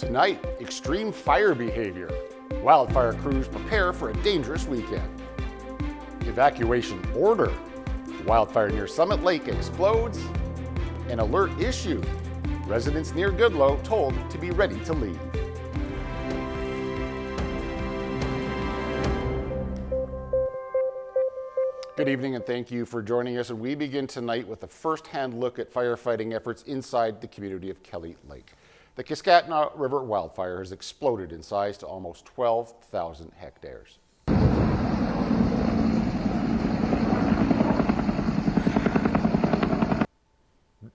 Tonight, extreme fire behavior. Wildfire crews prepare for a dangerous weekend. Evacuation order. Wildfire near Summit Lake explodes. An alert issued. Residents near Goodloe told to be ready to leave. Good evening and thank you for joining us. And we begin tonight with a first-hand look at firefighting efforts inside the community of Kelly Lake. The Kiskatna River wildfire has exploded in size to almost 12,000 hectares.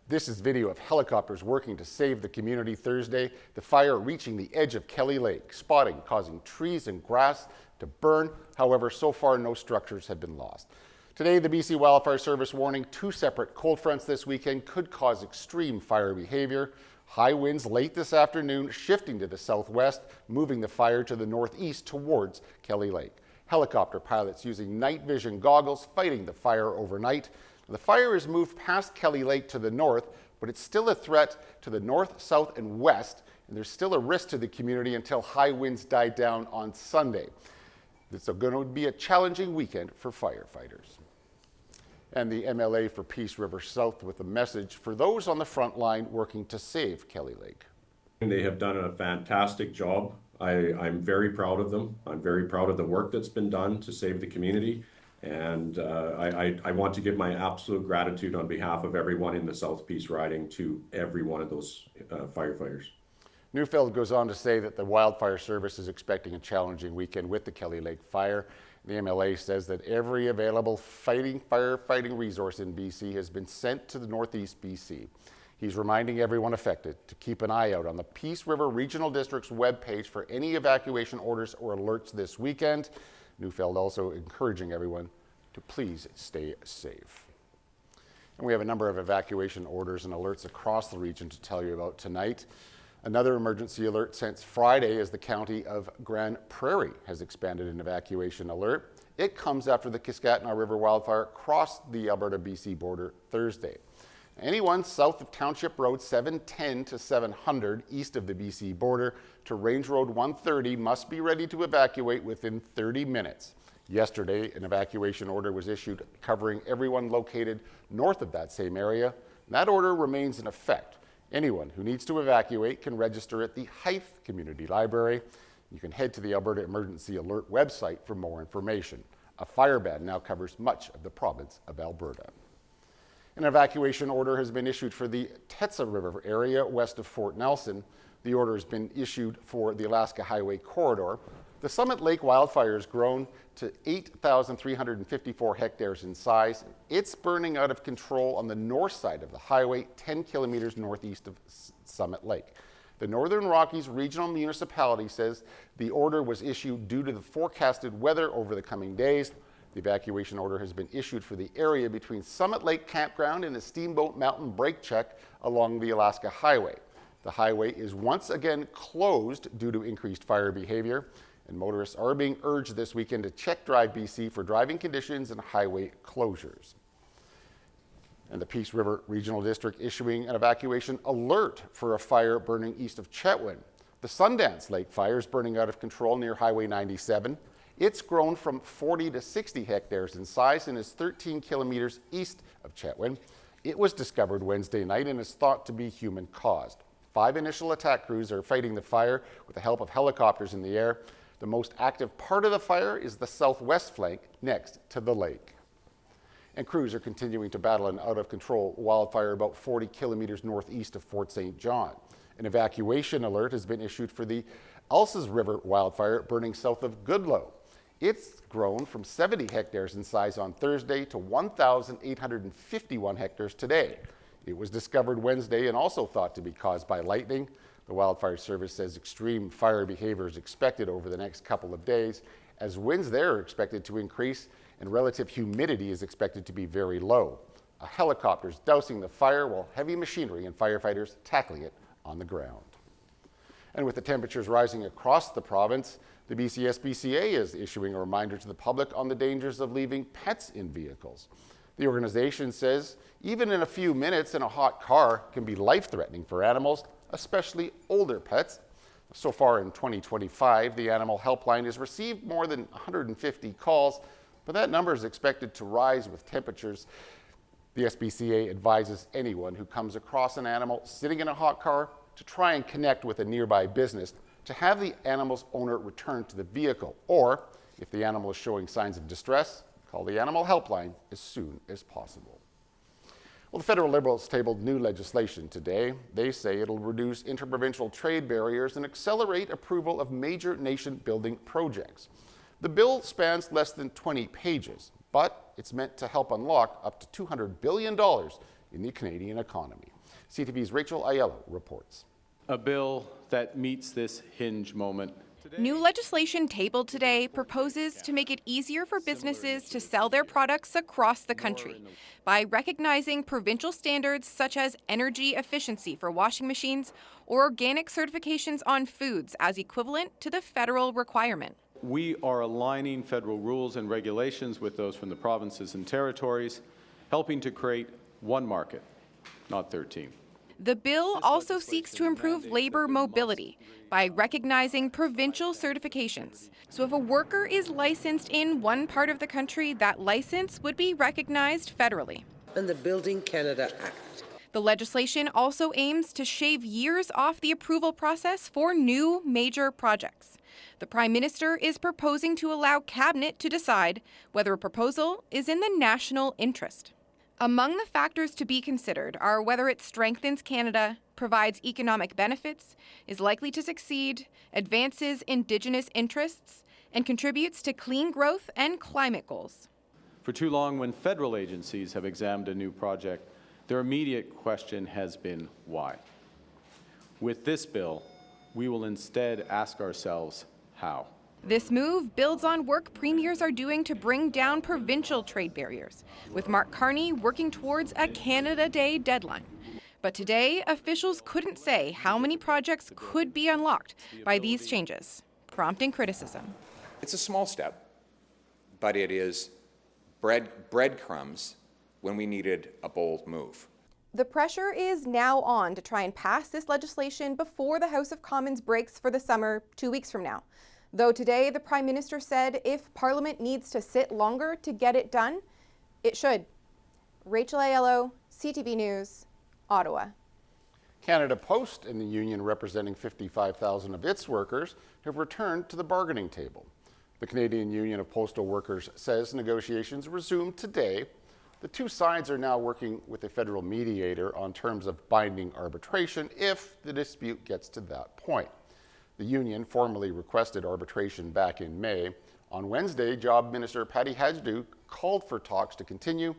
This is video of helicopters working to save the community Thursday. The fire reaching the edge of Kelly Lake, spotting causing trees and grass to burn. However, so far no structures have been lost. Today, the BC Wildfire Service warning 2 separate cold fronts this weekend could cause extreme fire behavior. High winds late this afternoon, shifting to the southwest, moving the fire to the northeast towards Kelly Lake. Helicopter pilots using night vision goggles fighting the fire overnight. The fire has moved past Kelly Lake to the north, but it's still a threat to the north, south, and west, and there's still a risk to the community until high winds die down on Sunday. It's going to be a challenging weekend for firefighters. And the MLA for Peace River South with a message for those on the front line working to save Kelly Lake. They have done a fantastic job. I'm very proud of them. I'm very proud of the work that's been done to save the community. And I want to give my absolute gratitude on behalf of everyone in the South Peace riding to every one of those firefighters. Neufeld goes on to say that the Wildfire Service is expecting a challenging weekend with the Kelly Lake fire. The MLA says that every available firefighting resource in BC has been sent to the Northeast BC. He's reminding everyone affected to keep an eye out on the Peace River Regional District's webpage for any evacuation orders or alerts this weekend. Neufeld also encouraging everyone to please stay safe. And we have a number of evacuation orders and alerts across the region to tell you about tonight. Another emergency alert since Friday as the county of Grand Prairie has expanded an evacuation alert. It comes after the Kiskatna River wildfire crossed the Alberta-BC border Thursday. Anyone south of Township Road 710 to 700 east of the BC border to Range Road 130 must be ready to evacuate within 30 minutes. Yesterday, an evacuation order was issued covering everyone located north of that same area. That order remains in effect. Anyone who needs to evacuate can register at the Hythe Community Library. You can head to the Alberta Emergency Alert website for more information. A fire ban now covers much of the province of Alberta. An evacuation order has been issued for the Tetsa River area west of Fort Nelson. The order has been issued for the Alaska Highway Corridor. The Summit Lake wildfire has grown to 8,354 hectares in size. It's burning out of control on the north side of the highway, 10 kilometers northeast of Summit Lake. The Northern Rockies Regional Municipality says the order was issued due to the forecasted weather over the coming days. The evacuation order has been issued for the area between Summit Lake Campground and the Steamboat Mountain Brake Check along the Alaska Highway. The highway is once again closed due to increased fire behavior, and motorists are being urged this weekend to check Drive BC for driving conditions and highway closures. And the Peace River Regional District issuing an evacuation alert for a fire burning east of Chetwynd. The Sundance Lake fire is burning out of control near Highway 97. It's grown from 40 to 60 hectares in size and is 13 kilometers east of Chetwynd. It was discovered Wednesday night and is thought to be human-caused. 5 initial attack crews are fighting the fire with the help of helicopters in the air. The most active part of the fire is the southwest flank next to the lake. And crews are continuing to battle an out-of-control wildfire about 40 kilometers northeast of Fort St. John. An evacuation alert has been issued for the Alces River wildfire burning south of Goodloe. It's grown from 70 hectares in size on Thursday to 1,851 hectares today. It was discovered Wednesday and also thought to be caused by lightning. The Wildfire Service says extreme fire behavior is expected over the next couple of days, as winds there are expected to increase and relative humidity is expected to be very low. A helicopter is dousing the fire while heavy machinery and firefighters tackling it on the ground. And with the temperatures rising across the province, the BCSBCA is issuing a reminder to the public on the dangers of leaving pets in vehicles. The organization says even in a few minutes in a hot car can be life-threatening for animals, especially older pets. So far in 2025, the Animal Helpline has received more than 150 calls, but that number is expected to rise with temperatures. The SPCA advises anyone who comes across an animal sitting in a hot car to try and connect with a nearby business to have the animal's owner return to the vehicle, or if the animal is showing signs of distress, call the Animal Helpline as soon as possible. Well, the federal Liberals tabled new legislation today. They say it'll reduce interprovincial trade barriers and accelerate approval of major nation-building projects. The bill spans less than 20 pages, but it's meant to help unlock up to $200 billion in the Canadian economy. CTV's Rachel Aiello reports. A bill that meets this hinge moment. New legislation tabled today proposes to make it easier for businesses to sell their products across the country by recognizing provincial standards such as energy efficiency for washing machines or organic certifications on foods as equivalent to the federal requirement. We are aligning federal rules and regulations with those from the provinces and territories, helping to create one market, not 13. The bill also seeks to improve labor mobility by recognizing provincial certifications. So if a worker is licensed in one part of the country, that license would be recognized federally. And the Building Canada Act. The legislation also aims to shave years off the approval process for new major projects. The Prime Minister is proposing to allow Cabinet to decide whether a proposal is in the national interest. Among the factors to be considered are whether it strengthens Canada, provides economic benefits, is likely to succeed, advances Indigenous interests, and contributes to clean growth and climate goals. For too long, when federal agencies have examined a new project, their immediate question has been why. With this bill, we will instead ask ourselves how. This move builds on work premiers are doing to bring down provincial trade barriers, with Mark Carney working towards a Canada Day deadline. But today, officials couldn't say how many projects could be unlocked by these changes, prompting criticism. It's a small step, but it is breadcrumbs when we needed a bold move. The pressure is now on to try and pass this legislation before the House of Commons breaks for the summer 2 weeks from now. Though today the Prime Minister said if Parliament needs to sit longer to get it done, it should. Rachel Aiello, CTV News, Ottawa. Canada Post and the union representing 55,000 of its workers have returned to the bargaining table. The Canadian Union of Postal Workers says negotiations resumed today. The two sides are now working with a federal mediator on terms of binding arbitration if the dispute gets to that point. The union formally requested arbitration back in May. On Wednesday, Job Minister Patty Hajdu called for talks to continue.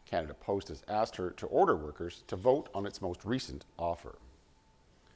Canada Post has asked her to order workers to vote on its most recent offer.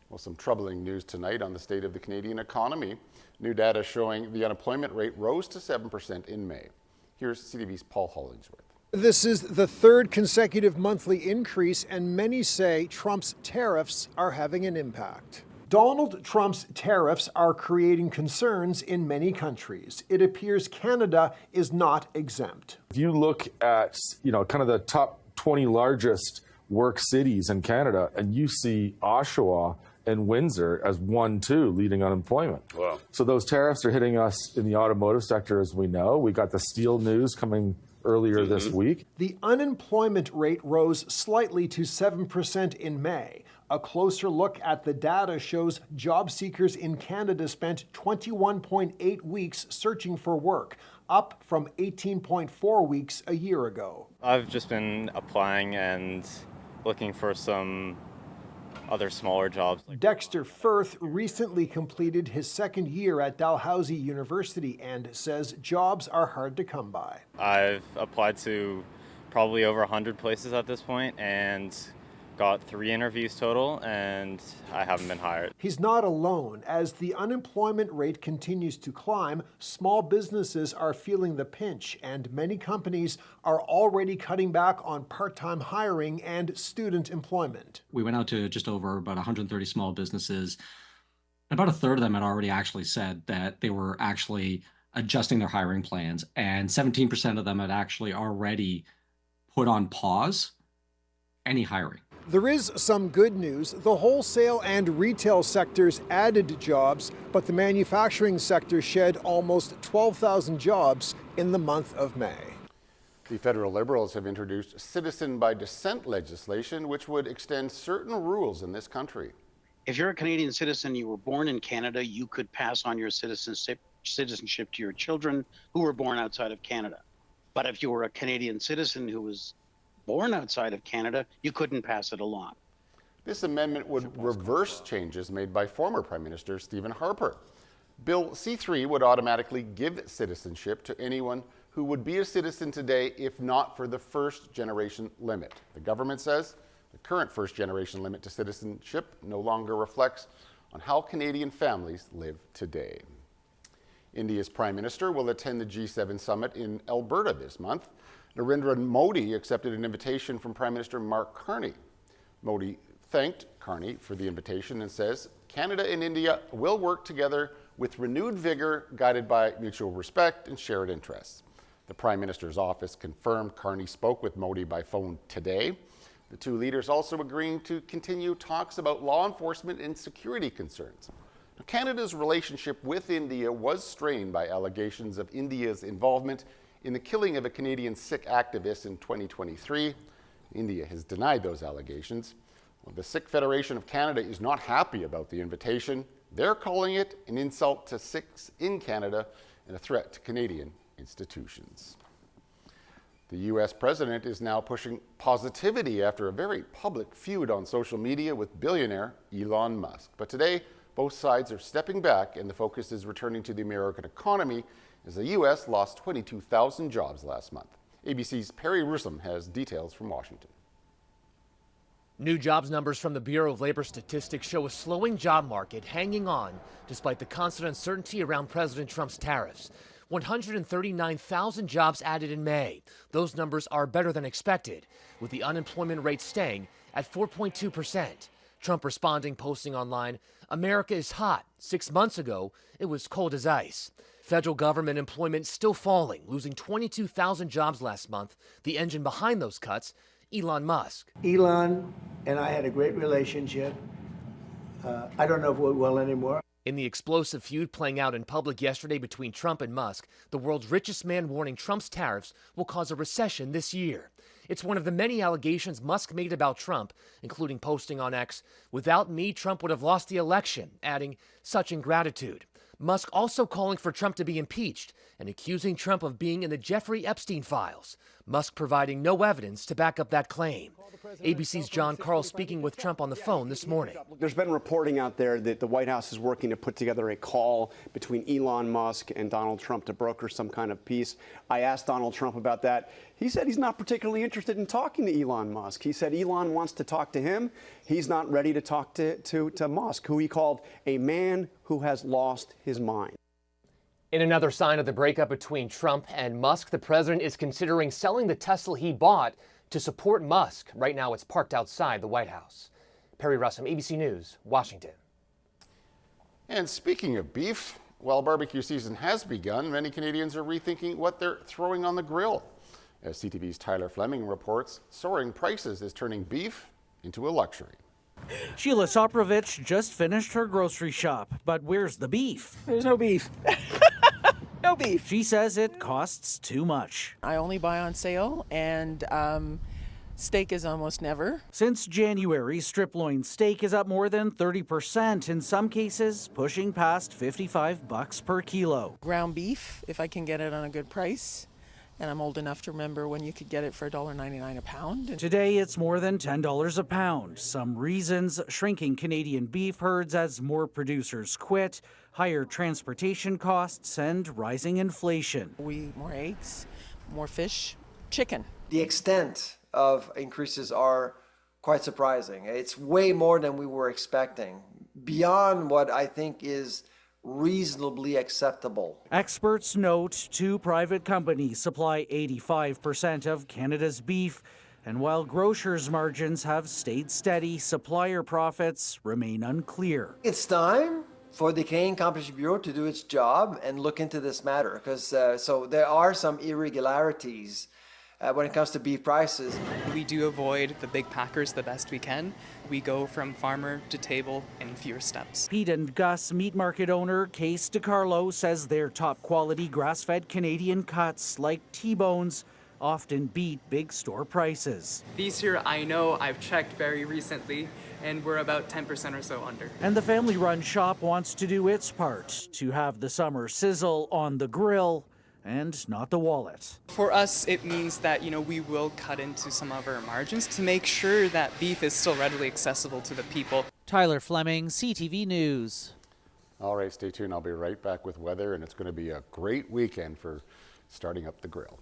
Well, some troubling news tonight on the state of the Canadian economy. New data showing the unemployment rate rose to 7% in May. Here's CTV's Paul Hollingsworth. This is the third consecutive monthly increase, and many say Trump's tariffs are having an impact. Donald Trump's tariffs are creating concerns in many countries. It appears Canada is not exempt. If you look at, kind of the top 20 largest work cities in Canada, and you see Oshawa and Windsor as 1-2 leading unemployment. Wow. So those tariffs are hitting us in the automotive sector, as we know. We got the steel news coming earlier this week. The unemployment rate rose slightly to 7% in May. A closer look at the data shows job seekers in Canada spent 21.8 weeks searching for work, up from 18.4 weeks a year ago. I've just been applying and looking for some other smaller jobs. Dexter Firth recently completed his second year at Dalhousie University and says jobs are hard to come by. I've applied to probably over 100 places at this point and got 3 interviews total, and I haven't been hired. He's not alone. As the unemployment rate continues to climb, small businesses are feeling the pinch, and many companies are already cutting back on part-time hiring and student employment. We went out to just over about 130 small businesses. About a third of them had already actually said that they were actually adjusting their hiring plans, and 17% of them had actually already put on pause any hiring. There is some good news. The wholesale and retail sectors added jobs, but the manufacturing sector shed almost 12,000 jobs in the month of May. The federal Liberals have introduced citizen by descent legislation, which would extend certain rules in this country. If you're a Canadian citizen, you were born in Canada, you could pass on your citizenship to your children who were born outside of Canada. But if you were a Canadian citizen who was born outside of Canada, you couldn't pass it along. This amendment would reverse changes made by former Prime Minister Stephen Harper. Bill C3 would automatically give citizenship to anyone who would be a citizen today if not for the first generation limit. The government says the current first generation limit to citizenship no longer reflects on how Canadian families live today. India's Prime Minister will attend the G7 summit in Alberta this month. Narendra Modi accepted an invitation from Prime Minister Mark Carney. Modi thanked Carney for the invitation and says Canada and India will work together with renewed vigor, guided by mutual respect and shared interests. The Prime Minister's office confirmed Carney spoke with Modi by phone today. The two leaders also agreeing to continue talks about law enforcement and security concerns. Now, Canada's relationship with India was strained by allegations of India's involvement in the killing of a Canadian Sikh activist in 2023. India has denied those allegations. Well, the Sikh Federation of Canada is not happy about the invitation. They're calling it an insult to Sikhs in Canada and a threat to Canadian institutions. The U.S. president is now pushing positivity after a very public feud on social media with billionaire Elon Musk. But today, both sides are stepping back and the focus is returning to the American economy as the U.S. lost 22,000 jobs last month. ABC's Perry Russom has details from Washington. New jobs numbers from the Bureau of Labor Statistics show a slowing job market hanging on despite the constant uncertainty around President Trump's tariffs. 139,000 jobs added in May. Those numbers are better than expected, with the unemployment rate staying at 4.2%. Trump responding, posting online, "America is hot. 6 months ago, it was cold as ice." Federal government employment still falling, losing 22,000 jobs last month. The engine behind those cuts, Elon Musk. Elon and I had a great relationship. I don't know if we're well anymore. In the explosive feud playing out in public yesterday between Trump and Musk, the world's richest man warning Trump's tariffs will cause a recession this year. It's one of the many allegations Musk made about Trump, including posting on X, "Without me, Trump would have lost the election," adding, "Such ingratitude." Musk also calling for Trump to be impeached and accusing Trump of being in the Jeffrey Epstein files. Musk providing no evidence to back up that claim. ABC's John Carl speaking with Trump on the phone this morning. There's been reporting out there that the White House is working to put together a call between Elon Musk and Donald Trump to broker some kind of peace. I asked Donald Trump about that. He said he's not particularly interested in talking to Elon Musk. He said Elon wants to talk to him. He's not ready to talk to Musk, who he called a man who has lost his mind. In another sign of the breakup between Trump and Musk, the president is considering selling the Tesla he bought to support Musk. Right now, it's parked outside the White House. Perry Russom, ABC News, Washington. And speaking of beef, while barbecue season has begun, many Canadians are rethinking what they're throwing on the grill. As CTV's Tyler Fleming reports, soaring prices is turning beef into a luxury. Sheila Soprovich just finished her grocery shop, but where's the beef? There's no beef. No beef. She says it costs too much. I only buy on sale, and steak is almost never. Since January, strip loin steak is up more than 30%, in some cases pushing past $55 per kilo. Ground beef, if I can get it on a good price. And I'm old enough to remember when you could get it for $1.99 a pound. Today, it's more than $10 a pound. Some reasons: shrinking Canadian beef herds as more producers quit, higher transportation costs, and rising inflation. We eat more eggs, more fish, chicken. The extent of increases are quite surprising. It's way more than we were expecting, beyond what I think is reasonably acceptable. Experts note 2 private companies supply 85% of Canada's beef, and while grocers' margins have stayed steady, supplier profits remain unclear. It's time for the Canadian Competition Bureau to do its job and look into this matter, because so there are some irregularities when it comes to beef prices. We do avoid the big packers the best we can. We go from farmer to table in fewer steps. Pete and Gus meat market owner Case DiCarlo says their top quality grass-fed Canadian cuts like T-bones often beat big store prices. These here I know I've checked very recently and we're about 10% or so under. And the family-run shop wants to do its part to have the summer sizzle on the grill and not the wallet. For us, it means that, we will cut into some of our margins to make sure that beef is still readily accessible to the people. Tyler Fleming, CTV News. All right, stay tuned. I'll be right back with weather, and it's going to be a great weekend for starting up the grill.